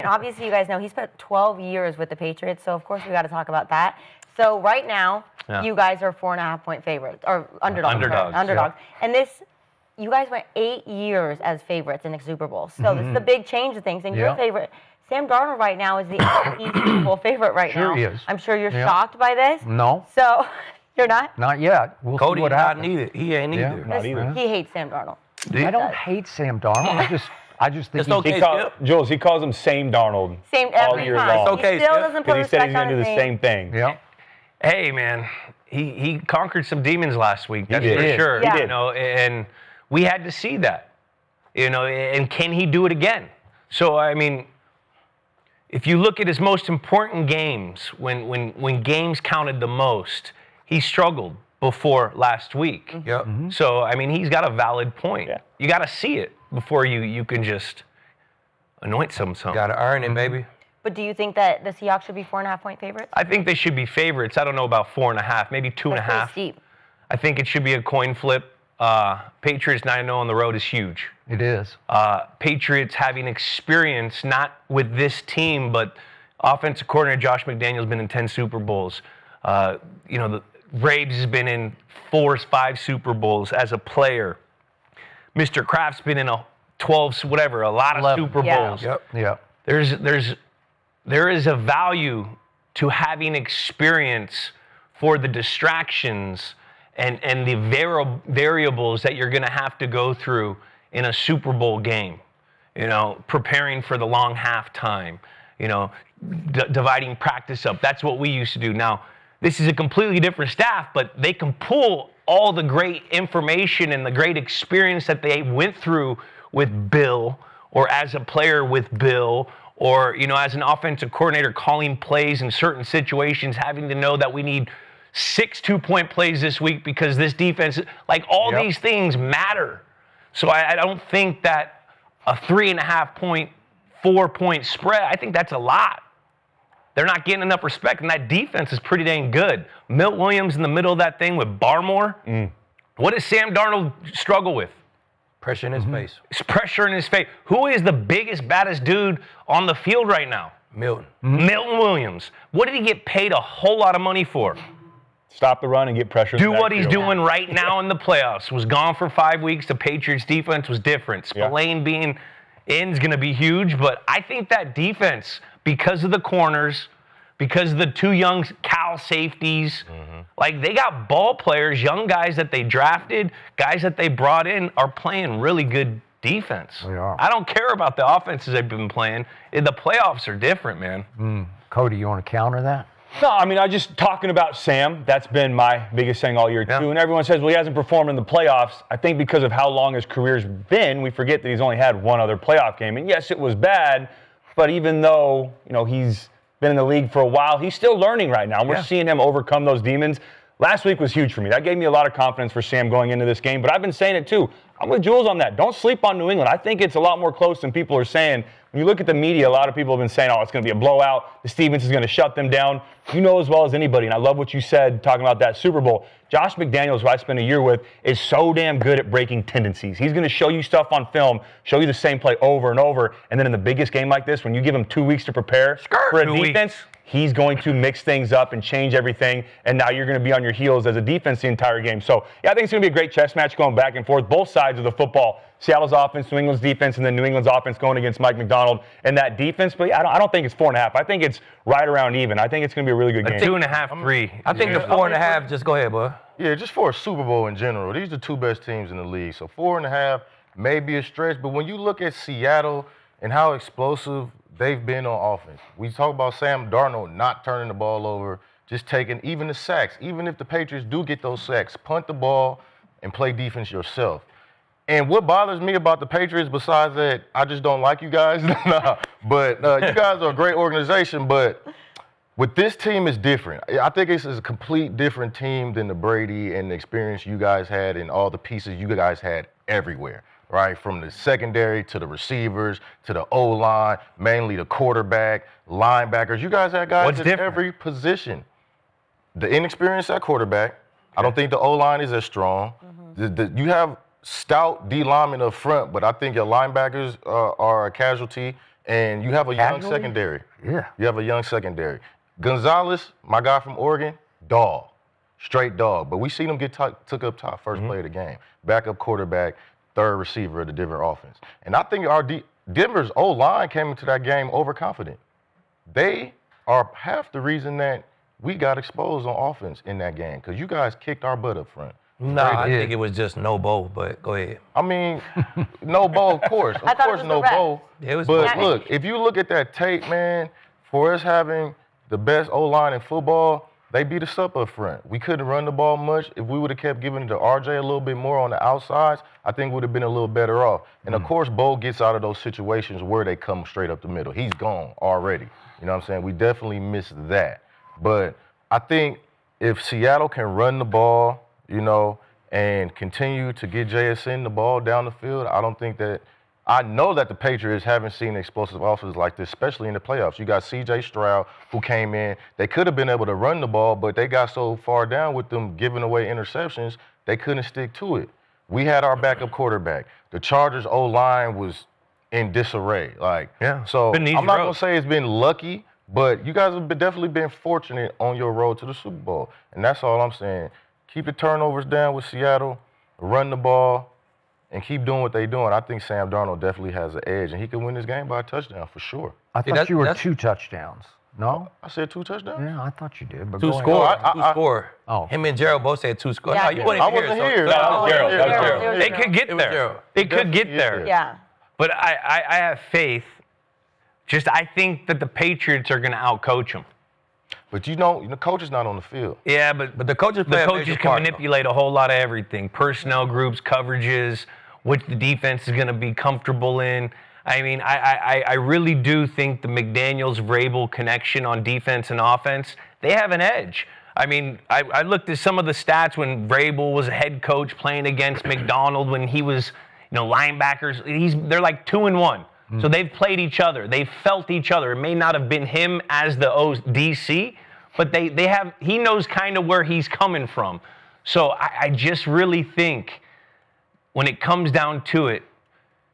And obviously, you guys know he spent 12 years with the Patriots, so of course we got to talk about that. So right now, you guys are 4.5-point favorites, or underdogs. Underdogs. Yeah. And you guys went 8 years as favorites in the Super Bowl. So this is a big change of things. And your favorite, Sam Darnold right now is the MVP Super Bowl favorite right now. Sure he is. I'm sure you're shocked by this. No. So you're not? Not yet. We'll Cody see what happens. He ain't either. Not either. He hates Sam Darnold. I don't hate Sam Darnold. I just think Jules, he calls him Same Darnold all year long. It's okay, he still doesn't put he said he's respect on going to do his the name. same thing. Yeah. Hey, man, he conquered some demons last week. That's He for did. sure. Yeah. You know, and we had to see that. You know, and can he do it again? So, I mean, if you look at his most important games, when games counted the most, he struggled before last week. Yep. So, I mean, he's got a valid point. Yeah. You got to see it before you can just anoint something. Got to earn it, baby. But do you think that the Seahawks should be 4.5-point favorites? I think they should be favorites. I don't know about 4.5, maybe 2.5. That's pretty steep. I think it should be a coin flip. Patriots 9-0 on the road is huge. It is. Patriots having experience, not with this team, but offensive coordinator Josh McDaniels been in 10 Super Bowls. You know, the Braves has been in 4 or 5 Super Bowls as a player. Mr. Kraft's been in a 12, whatever, a lot of 11. Super Bowls. Yep. There is a value to having experience for the distractions and the variables that you're going to have to go through in a Super Bowl game. You know, preparing for the long halftime, you know, dividing practice up. That's what we used to do. Now, this is a completely different staff, but they can pull all the great information and the great experience that they went through with Bill, or as a player with Bill, or, you know, as an offensive coordinator calling plays in certain situations, having to know that we need 6 2-point plays this week because this defense, like all these things matter. So I don't think that a 3.5-point, 4-point spread, I think that's a lot. They're not getting enough respect, and that defense is pretty dang good. Milt Williams in the middle of that thing with Barmore. What does Sam Darnold struggle with? Pressure in his face. It's pressure in his face. Who is the biggest, baddest dude on the field right now? Milton. Milton Williams. What did he get paid a whole lot of money for? Stop the run and get pressure. Do what he's doing right now in the playoffs. Was gone for 5 weeks. The Patriots defense was different. Spillane being in is going to be huge, but I think that defense, because of the corners, because of the 2 young Cal safeties, like they got ball players, young guys that they drafted, guys that they brought in are playing really good defense. They are. I don't care about the offenses they've been playing. The playoffs are different, man. Cody, you want to counter that? No, I mean, I just talking about Sam. That's been my biggest thing all year, too. And everyone says, well, he hasn't performed in the playoffs. I think because of how long his career's been, we forget that he's only had 1 other playoff game. And yes, it was bad, but even though, you know, he's been in the league for a while, he's still learning right now. And we're seeing him overcome those demons. Last week was huge for me. That gave me a lot of confidence for Sam going into this game. But I've been saying it, too. I'm with Jules on that. Don't sleep on New England. I think it's a lot more close than people are saying. When you look at the media, a lot of people have been saying, oh, it's going to be a blowout. The Stevens is going to shut them down. You know as well as anybody, and I love what you said talking about that Super Bowl. Josh McDaniels, who I spent a year with, is so damn good at breaking tendencies. He's going to show you stuff on film, show you the same play over and over, and then in the biggest game like this, when you give him 2 weeks to prepare for a defense, he's going to mix things up and change everything, and now you're going to be on your heels as a defense the entire game. So, yeah, I think it's going to be a great chess match going back and forth, both sides of the football. Seattle's offense, New England's defense, and then New England's offense going against Mike McDonald and that defense. But yeah, I don't think it's 4.5. I think it's right around even. I think it's going to be a really good game. 2.5, 3. I think the 4.5, just go ahead, boy. Yeah, just for a Super Bowl in general, these are the 2 best teams in the league. So 4.5 may be a stretch, but when you look at Seattle and how explosive they've been on offense, we talk about Sam Darnold not turning the ball over, just taking even the sacks. Even if the Patriots do get those sacks, punt the ball and play defense yourself. And what bothers me about the Patriots, besides that, I just don't like you guys. But you guys are a great organization. But with this team, it's different. I think it's a complete different team than the Brady and the experience you guys had and all the pieces you guys had everywhere, right? From the secondary to the receivers to the O-line, mainly the quarterback, linebackers. You guys had guys at every position. The inexperience at quarterback. I don't think the O-line is as strong. You have stout D linemen up front, but I think your linebackers are a casualty. And you have a young Casually? secondary. Yeah. You have a young secondary. Gonzalez, my guy from Oregon, dog. Straight dog. But we seen him get took up top first play of the game. Backup quarterback, third receiver of the Denver offense. And I think Denver's O-line came into that game overconfident. They are half the reason that we got exposed on offense in that game because you guys kicked our butt up front. Nah, I think it was just no bowl, but go ahead. I mean, no bowl, of course. Of course, no bowl. It was But look, if you look at that tape, man, for us having the best O-line in football, they beat us up front. We couldn't run the ball much. If we would have kept giving it to RJ a little bit more on the outsides, I think we would have been a little better off. And, of course, Bo gets out of those situations where they come straight up the middle. He's gone already. You know what I'm saying? We definitely missed that. But I think if Seattle can run the ball, you know, and continue to get JSN the ball down the field, I know that the Patriots haven't seen explosive offenses like this, especially in the playoffs. You got C.J. Stroud, who came in. They could have been able to run the ball, but they got so far down with them giving away interceptions, they couldn't stick to it. We had our backup quarterback. The Chargers' O-line was in disarray. So I'm not going to say it's been lucky, but you guys have definitely been fortunate on your road to the Super Bowl. And that's all I'm saying. Keep the turnovers down with Seattle, run the ball, and keep doing what they're doing. I think Sam Darnold definitely has an edge, and he can win this game by a touchdown for sure. I thought you were 2 touchdowns. No? I said 2 touchdowns? Yeah, I thought you did. But 2 go score. ahead. 2 score. Oh. Him and Gerald both said 2 score. Yeah, No, you weren't I even wasn't here. here. So, That was Gerald. That was Gerald. Gerald. They could get there. Gerald. They could get there. Yeah. But I have faith. I think that the Patriots are going to outcoach them. But you know, the coach is not on the field. Yeah, but But the coaches play the a coaches major can part, manipulate a whole lot of everything. Personnel groups, coverages, which the defense is going to be comfortable in. I mean, I really do think the McDaniels-Vrabel connection on defense and offense, they have an edge. I mean, I looked at some of the stats when Vrabel was a head coach playing against McDonald when he was, linebackers. They're like 2-1. So they've played each other. They've felt each other. It may not have been him as the DC, but he knows kind of where he's coming from. So I just really think when it comes down to it,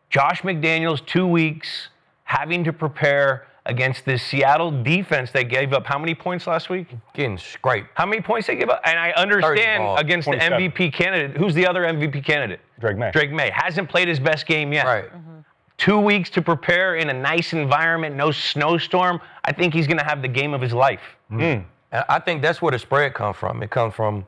Josh McDaniels, 2 weeks, having to prepare against this Seattle defense that gave up how many points last week? Getting scraped. How many points they gave up? And I understand against 27. the MVP candidate. Who's the other MVP candidate? Drake May. Drake May. Hasn't played his best game yet. Right. 2 weeks to prepare in a nice environment, no snowstorm. I think he's going to have the game of his life. And I think that's where the spread comes from. It comes from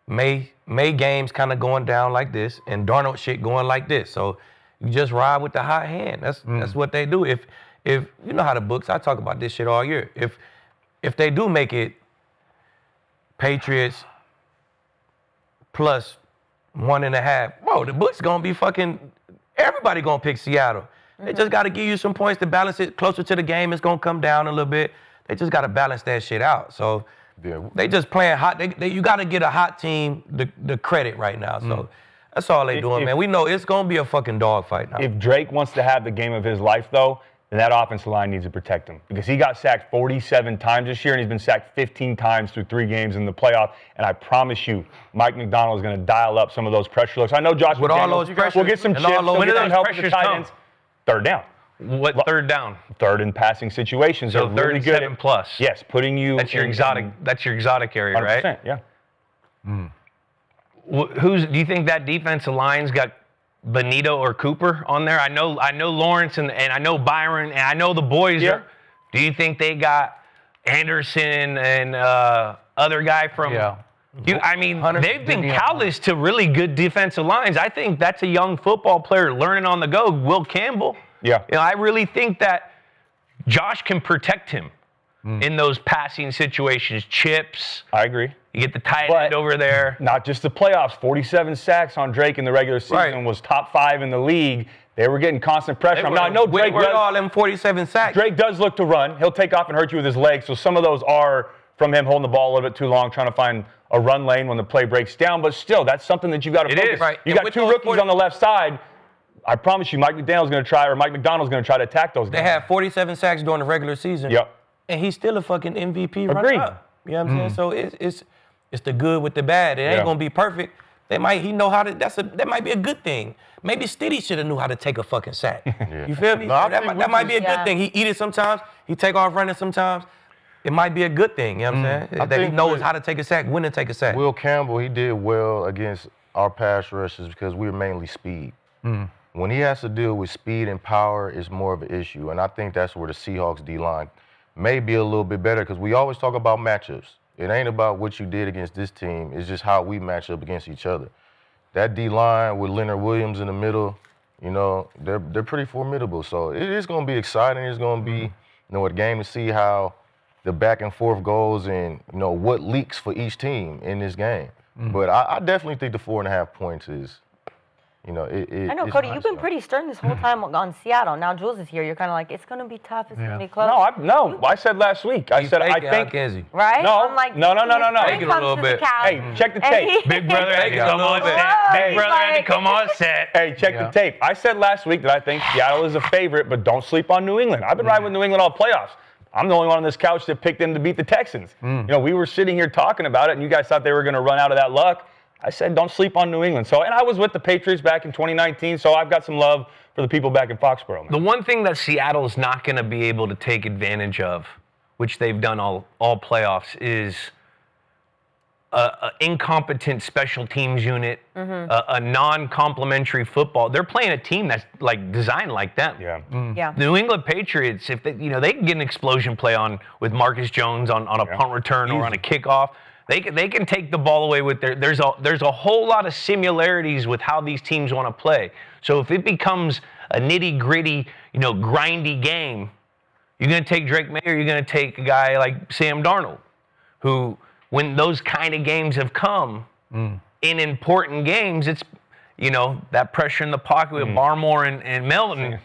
May games kind of going down like this and Darnold shit going like this. So you just ride with the hot hand. That's what they do. If you know how the books, I talk about this shit all year. If they do make it Patriots plus 1.5, bro, the book's gonna be fucking. Everybody gonna pick Seattle. They just got to give you some points to balance it closer to the game. It's gonna come down a little bit. They just got to balance that shit out. So they just playing hot. You got to get a hot team the credit right now. So that's all they doing, man. We know it's gonna be a fucking dogfight now. If Drake wants to have the game of his life, though, then that offensive line needs to protect him because he got sacked 47 times this year and he's been sacked 15 times through 3 games in the playoff. And I promise you, Mike McDonald is going to dial up some of those pressure looks. I know Josh With all those pressures, will get some and chips. all those- He'll When get do some those help with the pressures tight come? ends. Third down. What third down? Third in passing situations. So They're third really and good 7 plus. Yes, putting you. That's your exotic. That's your exotic area, 100%, right? Yeah. Do you think that defensive line's got Benito or Cooper on there? I know Lawrence and I know Byron and I know the boys Yeah. are. Do you think they got Anderson and other guy from? Yeah. They've been callous to really good defensive lines. I think that's a young football player learning on the go. Will Campbell. Yeah. I really think that Josh can protect him in those passing situations. Chips. I agree. You get the tight But- end over there. Not just the playoffs. 47 sacks on Drake in the regular season was top 5 in the league. They were getting constant pressure. I know Drake Where all them 47 sacks? Drake does look to run. He'll take off and hurt you with his legs. So some of those are from him holding the ball a little bit too long, trying to find a run lane when the play breaks down. But still, that's something that you got to It focus. is. Right. You And got with 2 those rookies on the left side. I promise you, Mike McDonald's going to try to attack those guys. They had 47 sacks during the regular season. Yep. And he's still a fucking MVP Agreed. runner-up. You know what I'm saying? So it's the good with the bad. It ain't Yeah. gonna be perfect, He know how to. That might be a good thing. Maybe Stiddy should have knew how to take a fucking sack. You feel me? No, that might be a good thing. He eat it sometimes. He take off running sometimes. It might be a good thing. You know what I'm saying? That he knows how to take a sack, when to take a sack. Will Campbell, he did well against our pass rushes because we were mainly speed. When he has to deal with speed and power, it's more of an issue. And I think that's where the Seahawks D-line may be a little bit better because we always talk about matchups. It ain't about what you did against this team. It's just how we match up against each other. That D-line with Leonard Williams in the middle, you know, they're pretty formidable. So it is going to be exciting. It's going to be, you know, a game to see how the back and forth goes and, you know, what leaks for each team in this game. But I definitely think the 4.5 points is, you know, I know, Cody, you've been pretty stern this whole time on Seattle. Now Jules is here. You're kind of like, it's going to be tough. It's going to be close. I said last week. I think Kinsey. Right? No, I'm like, no. Take it a little bit. Hey, check the tape. Big brother had to come on set. Big brother had to come on set. Hey, check the tape. I said last week that I think Seattle is a favorite, but don't sleep on New England. I've been riding with New England all playoffs. I'm the only one on this couch that picked them to beat the Texans. You know, we were sitting here talking about it, and you guys thought they were going to run out of that luck. I said, don't sleep on New England. So, and I was with the Patriots back in 2019, so I've got some love for the people back in Foxborough. Man. The one thing that Seattle's not going to be able to take advantage of, which they've done all playoffs, is an incompetent special teams unit, a non-complimentary football. They're playing a team that's like designed like them. Yeah. The New England Patriots, if they, you know, they can get an explosion play on with Marcus Jones on a punt return or on a kickoff. They can take the ball away with there's a whole lot of similarities with how these teams want to play. So if it becomes a nitty-gritty, you know, grindy game, you're going to take Drake May or you're going to take a guy like Sam Darnold, who, when those kind of games have come, in important games, it's, you know, that pressure in the pocket with Barmore and Melton.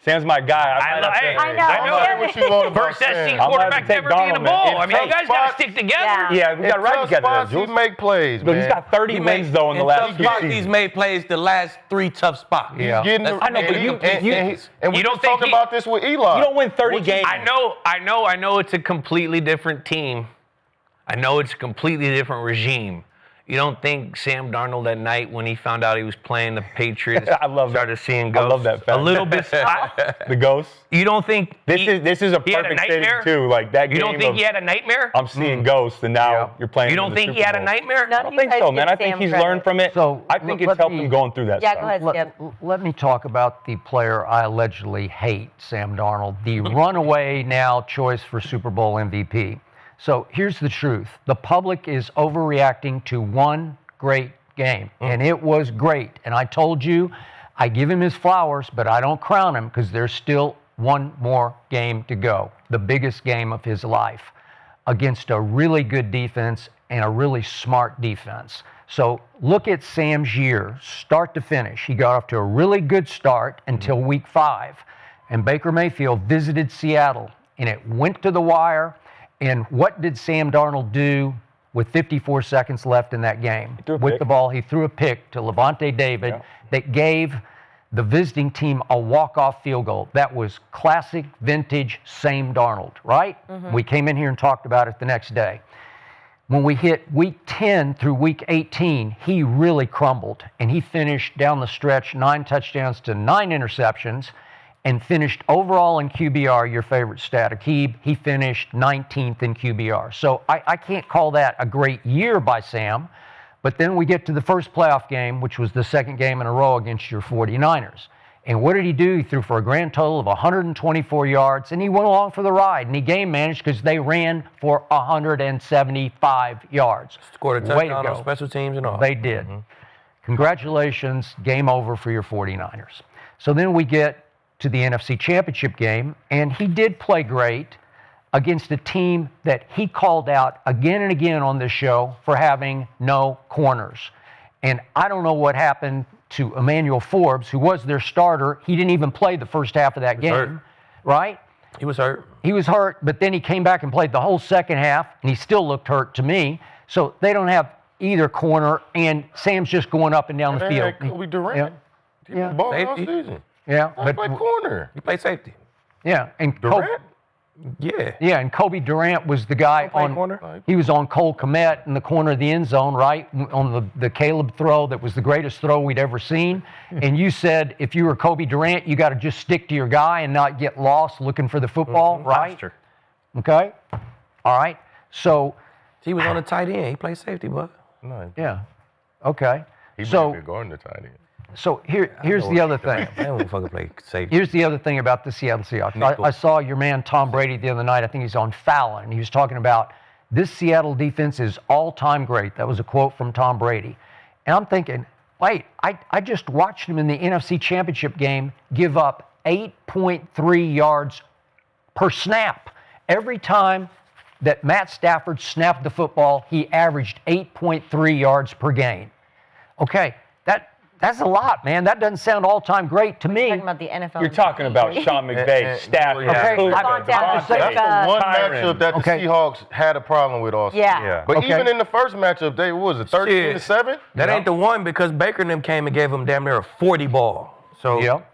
Sam's my guy. I know. What you want about First SC Sam. quarterback never being a ball. I mean, you guys got to stick together. Yeah, we got to ride together. He make plays, man. He's got 30 wins, though, in the last two seasons. He's made plays the last 3 tough spots. Yeah. I know, but and we just talked about this with Eli. You don't win 30 games. I know it's a completely different team. I know it's a completely different regime. You don't think Sam Darnold that night when he found out he was playing the Patriots started seeing ghosts? I love that fact. A little bit. The ghosts. You don't think this is a perfect fitting too? Like that game. You don't think he had a nightmare? I'm seeing ghosts, and now you're playing. You don't think he had a nightmare? I don't think so, man. I think he's learned from it. So I think it's helped him going through that. Yeah, go ahead, Skip. Let me talk about the player I allegedly hate, Sam Darnold, the runaway now choice for Super Bowl MVP. So here's the truth. The public is overreacting to one great game, and it was great. And I told you, I give him his flowers, but I don't crown him because there's still one more game to go, the biggest game of his life, against a really good defense and a really smart defense. So look at Sam's year, start to finish. He got off to a really good start until week 5, and Baker Mayfield visited Seattle, and it went to the wire. And what did Sam Darnold do with 54 seconds left in that game? With the ball, he threw a pick to Levante David that gave the visiting team a walk-off field goal. That was classic, vintage Sam Darnold, right? We came in here and talked about it the next day. When we hit week 10 through week 18, he really crumbled, and he finished down the stretch 9 touchdowns to 9 interceptions, and finished overall in QBR, your favorite stat, Aqib, he finished 19th in QBR. So I can't call that a great year by Sam, but then we get to the first playoff game, which was the second game in a row against your 49ers. And what did he do? He threw for a grand total of 124 yards, and he went along for the ride, and he game managed because they ran for 175 yards. Scored a touchdown on special teams and all. They did. Congratulations, game over for your 49ers. So then we get to the NFC Championship game, and he did play great against a team that he called out again and again on this show for having no corners. And I don't know what happened to Emmanuel Forbes, who was their starter. He didn't even play the first half of that game, right? He was hurt. He was hurt, but then he came back and played the whole second half, and he still looked hurt to me. So they don't have either corner, and Sam's just going up and down the field. Cody Durant. He ball all season. Yeah, but play corner. He played safety. Yeah, and Durant. Yeah. Yeah, and Kobe Durant was the guy on corner. He was on Cole Kmet in the corner of the end zone, right? On the Caleb throw that was the greatest throw we'd ever seen. And you said if you were Kobe Durant, you got to just stick to your guy and not get lost looking for the football, right? Faster. Okay. All right. So He was on the tight end. He played safety, but No, yeah. Okay. he So might be guarding the tight end. so here's the other thing. they don't fucking play safety. Here's the other thing about the Seattle Seahawks. I saw your man Tom Brady the other night. I think he's on Fallon, and he was talking about this Seattle defense is all-time great. That was a quote from Tom Brady. And I'm thinking, wait, I just watched him in the NFC Championship game give up 8.3 yards per snap. Every time that Matt Stafford snapped the football, he averaged 8.3 yards per game. Okay, that's a lot, man. That doesn't sound all-time great to me. Talking about the NFL. You're talking about Sean McVay, Stafford, Okay, Cooper, I'm just saying- That's the one Tyron. matchup that the Okay. Seahawks had a problem with also. Yeah. But Okay. even in the first matchup, they what was it 13-7? That ain't the one because Baker and them came and gave him damn near a 40 ball. So Yep.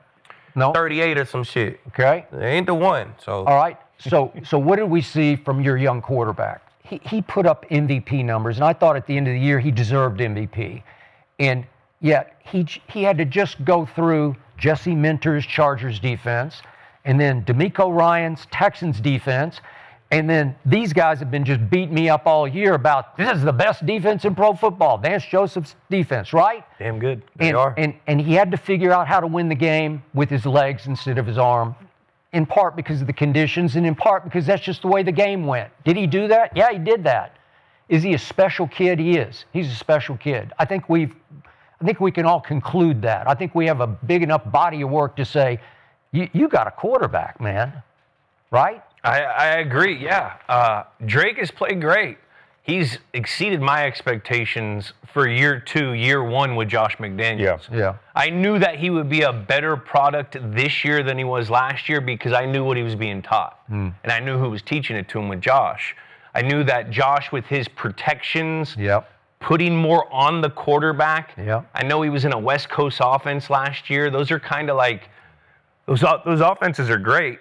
No. 38 or some shit. Okay. It ain't the one. So All right. So what did we see from your young quarterback? He put up MVP numbers, and I thought at the end of the year he deserved MVP. And yet he had to just go through Jesse Minter's Chargers defense, and then D'Amico Ryan's Texans defense, and then these guys have been just beating me up all year about this is the best defense in pro football, Vance Joseph's defense, right? Damn good. They are. And he had to figure out how to win the game with his legs instead of his arm, in part because of the conditions and in part because that's just the way the game went. Did he do that? Yeah, he did that. Is he a special kid? He is. He's a special kid. I think we can all conclude that. I think we have a big enough body of work to say, you got a quarterback, man, right? I agree, yeah. Drake has played great. He's exceeded my expectations for year 2, year 1 with Josh McDaniels. Yeah. I knew that he would be a better product this year than he was last year because I knew what he was being taught. And I knew who was teaching it to him with Josh. I knew that Josh, with his protections, Yep. putting more on the quarterback. Yep. I know he was in a West Coast offense last year. Those are kind of like, those offenses are great.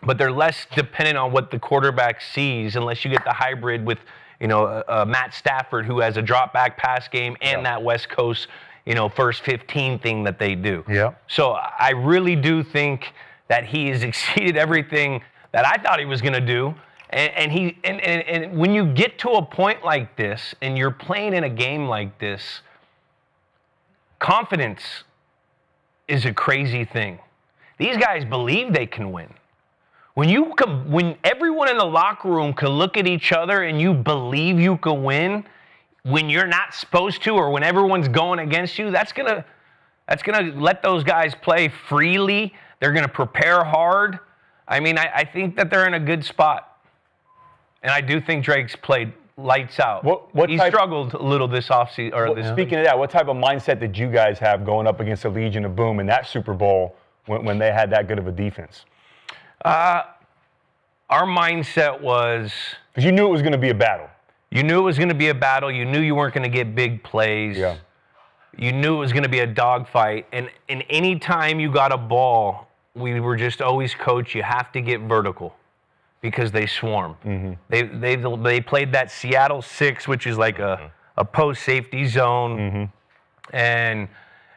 But they're less dependent on what the quarterback sees unless you get the hybrid with, Matt Stafford, who has a drop back pass game and that West Coast, first 15 thing that they do. Yeah. So I really do think that he has exceeded everything that I thought he was going to do. And when you get to a point like this and you're playing in a game like this, confidence is a crazy thing. These guys believe they can win. When everyone in the locker room can look at each other and you believe you can win, when you're not supposed to or when everyone's going against you, that's gonna let those guys play freely. They're gonna prepare hard. I mean, I think that they're in a good spot, and I do think Drake's played lights out. He struggled a little this offseason or this. Speaking of that, what type of mindset did you guys have going up against the Legion of Boom in that Super Bowl when they had that good of a defense? Our mindset was, Because you knew it was going to be a battle. you knew it was going to be a battle. You knew you weren't going to get big plays. Yeah. You knew it was going to be a dogfight. And any time you got a ball, we were just always coached, you have to get vertical because they swarm. They played that Seattle 6, which is like a post safety zone. And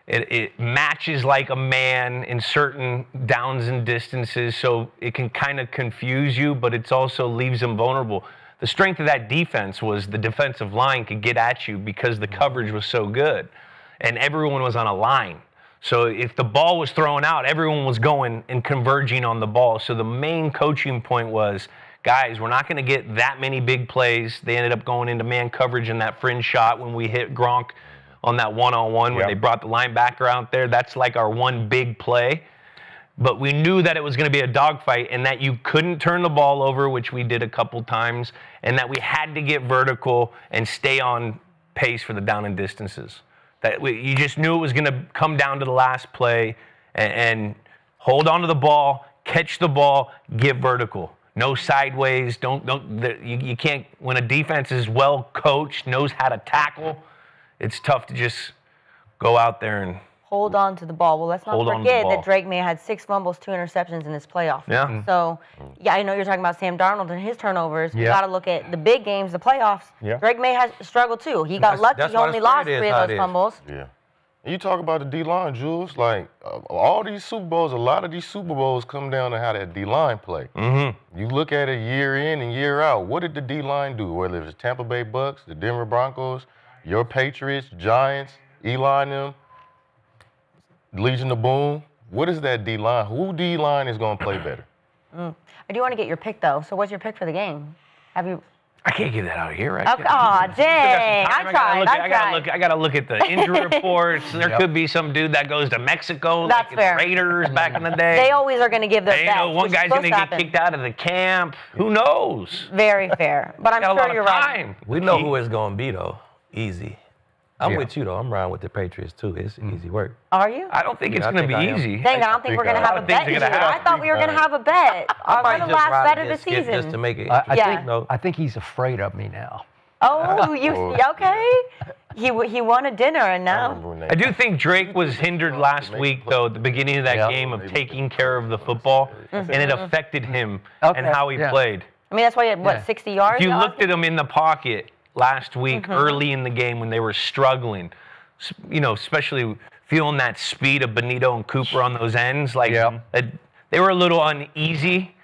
it matches like a man in certain downs and distances, so it can kind of confuse you, but it also leaves them vulnerable. The strength of that defense was the defensive line could get at you because the coverage was so good, and everyone was on a line. So if the ball was thrown out, everyone was going and converging on the ball. So the main coaching point was, guys, we're not going to get that many big plays. They ended up going into man coverage in that fringe shot when we hit Gronk on that one-on-one when they brought the linebacker out there. That's like our one big play. But we knew that it was going to be a dogfight and that you couldn't turn the ball over, which we did a couple times, and that we had to get vertical and stay on pace for the down and distances. You just knew it was going to come down to the last play and hold on to the ball, catch the ball, get vertical. No sideways. You can't, when a defense is well coached, knows how to tackle, it's tough to just go out there and hold on to the ball. Well, let's not forget that Drake May had 6 fumbles, 2 interceptions in this playoff. Yeah. So, yeah, I know you're talking about Sam Darnold and his turnovers. You got to look at the big games, the playoffs. Yeah. Drake May has struggled too. He got lucky. He only lost 3 of those fumbles. Yeah. And you talk about the D-line, Jules, like all these Super Bowls, a lot of these Super Bowls come down to how that D-line play. Mm-hmm. You look at it year in and year out. What did the D-line do? Whether it's Tampa Bay Bucks, the Denver Broncos, your Patriots, Giants, Eli and them, Legion of Boom. What is that D-line? Who D-line is going to play better? I do want to get your pick, though. So what's your pick for the game? Have you... I can't get that out of here, right? Okay. Aw, dang. I tried. I gotta look at the injury reports. There could be some dude that goes to Mexico, That's like fair. the Raiders back in the day. They always are going to give their You best. know, one guy's gonna get kicked out of the camp. Who knows? Very fair. But I'm sure you're right. We know who it's going to be, though. Easy. I'm with you, though. I'm riding with the Patriots, too. It's easy work. Are you? I don't think it's gonna be easy. Dang, I don't think we're going to have a bet. I thought we were going to have a bet. Are we going to last bet of the season? Just to make it I think he's afraid of me now. Oh, you okay? He won a dinner and now. I do think Drake was hindered last week, though, at the beginning of that game of taking care of the football, and it affected him and how he played. I mean, that's why he had, 60 yards? If you looked at him in the pocket last week, early in the game when they were struggling, you know, especially feeling that speed of Benito and Cooper on those ends, like they were a little uneasy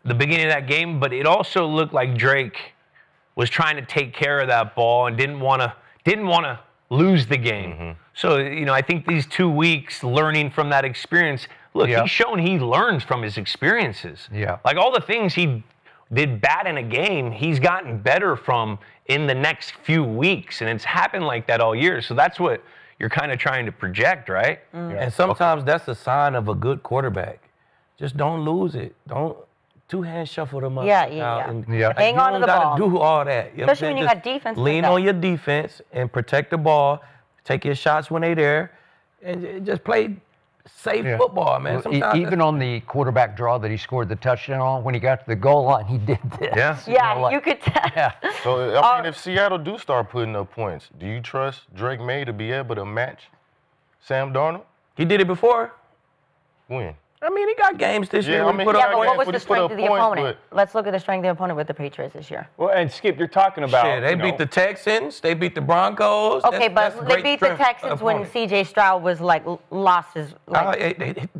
the beginning of that game, but it also looked like Drake was trying to take care of that ball and didn't want to lose the game. So, you know, I think these 2 weeks learning from that experience, look, he's shown he learns from his experiences. Yeah. Like all the things he did bad in a game, he's gotten better from in the next few weeks. And it's happened like that all year. So that's what you're kind of trying to project, right? And sometimes that's a sign of a good quarterback. Just don't lose it. Don't two-hand shuffle them up. Yeah. Hang on to the ball. You don't got to do all that. You know Especially when you got defense. Lean on your defense and protect the ball. Take your shots when they're there. And just play safe football, man. Well, even on the quarterback draw that he scored the touchdown on, when he got to the goal line, he did this. Yeah, you could tell. Yeah. So, I mean, if Seattle do start putting up points, do you trust Drake May to be able to match Sam Darnold? He did it before. When? I mean, he got games this year. But what was the strength of the opponent? Let's look at the strength of the opponent with the Patriots this year. Well, and Skip, you're talking about... Shit, they beat the Texans. They beat the Broncos. Okay, but they beat the Texans when C.J. Stroud was, lost his...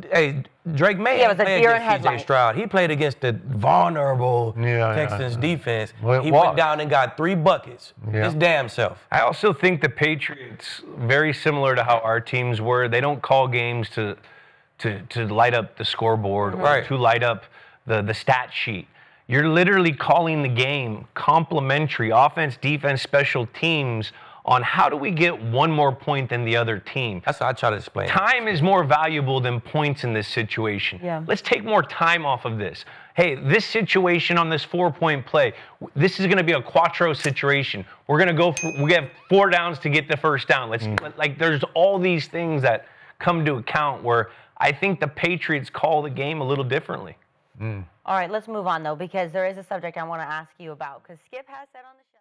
Hey, Drake May was a played deer in against C.J. headlights. Stroud. He played against the vulnerable Texans defense. Well, he went down and got 3 buckets. His damn self. I also think the Patriots, very similar to how our teams were, they don't call games to light up the scoreboard or to light up the stat sheet. You're literally calling the game complementary, offense, defense, special teams, on how do we get one more point than the other team. That's how I try to explain it. Time is more valuable than points in this situation. Yeah. Let's take more time off of this. Hey, this situation on this 4-point play, this is going to be a quattro situation. We're going to go we have 4 downs to get the first down. There's all these things that come to account where I think the Patriots call the game a little differently. All right, let's move on, though, because there is a subject I want to ask you about, because Skip has said on the show.